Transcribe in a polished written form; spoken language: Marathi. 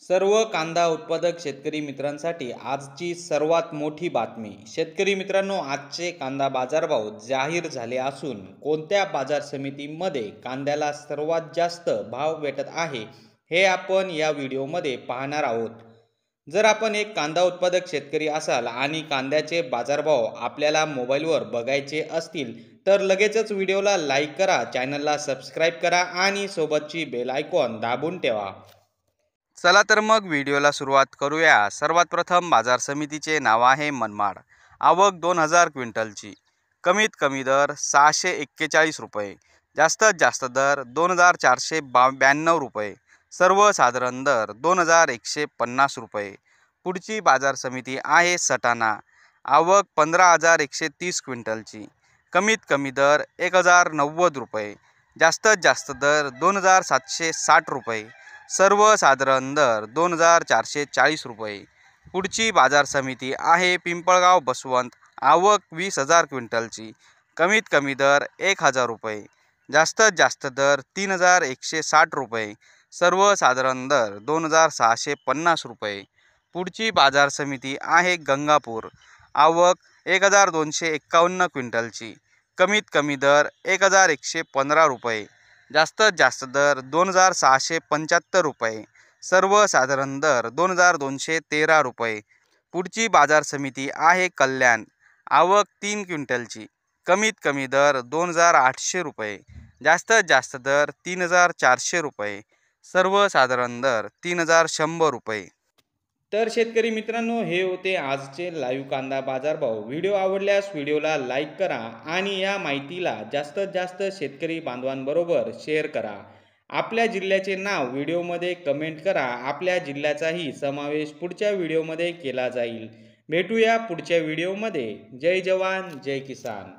सर्व कांदा उत्पादक शेतकरी मित्रांसाठी आजची सर्वात मोठी बातमी। शेतकरी मित्रांनो, आजचे कांदा बाजारभाव जाहीर झाले असून कोणत्या बाजार समितीमध्ये कांद्याला सर्वात जास्त भाव भेटत आहे हे आपण या व्हिडिओमध्ये पाहणार आहोत। जर आपण एक कांदा उत्पादक शेतकरी असाल आणि कांद्याचे बाजारभाव आपल्याला मोबाईलवर बघायचे असतील तर लगेचच व्हिडिओला लाईक करा, चॅनलला सबस्क्राईब करा आणि सोबतची बेल आयकॉन दाबून ठेवा। चला तर मग व्हिडिओला सुरुवात करूया। सर्वात प्रथम बाजार समितीचे नाव आहे मनमाड। आवक 2000 क्विंटलची। कमीत कमी दर 641 रुपये, जास्तीत जास्त दर 2492 रुपये, सर्वसाधारण दर 2150 रुपये। पुढची बाजार समिती आहे सटाणा। आवक 15130 क्विंटलची। कमीत कमी दर 1090 रुपये, जास्तीत जास्त दर 2760 रुपये, सर्वसाधारण दर 2440 रुपये। पुढची बाजार समिती आहे पिंपळगाव बसवंत। आवक 20000 क्विंटलची। कमीत कमी दर 1000 रुपये, जास्तीत जास्त दर 3160 रुपये, सर्वसाधारण दर 2650 रुपये। पुढची बाजार समिती आहे गंगापूर। आवक 1251 क्विंटलची। कमीत कमी दर 1115 रुपये, जास्तीत जास्त दर 2675 रुपये, सर्वसाधारण दर 2213 रुपये। पुढची बाजार समिती आहे कल्याण। आवक 3 क्विंटलची। कमीत कमी दर 2800 रुपये, जास्तीत जास्त दर 3400 रुपये, सर्वसाधारण दर 3100 रुपये। तर शेतकरी मित्रांनो, हे होते आजचे लाईव्ह कांदा बाजारभाव। व्हिडिओ आवडल्यास व्हिडिओला लाईक करा आणि या माहितीला जास्तीत जास्त शेतकरी बांधवांबरोबर शेअर करा। आपल्या जिल्ह्याचे नाव व्हिडिओमध्ये कमेंट करा। आपल्या जिल्ह्याचाही समावेश पुढच्या व्हिडिओमध्ये केला जाईल। भेटूया पुढच्या व्हिडिओमध्ये। जय जवान जय किसान।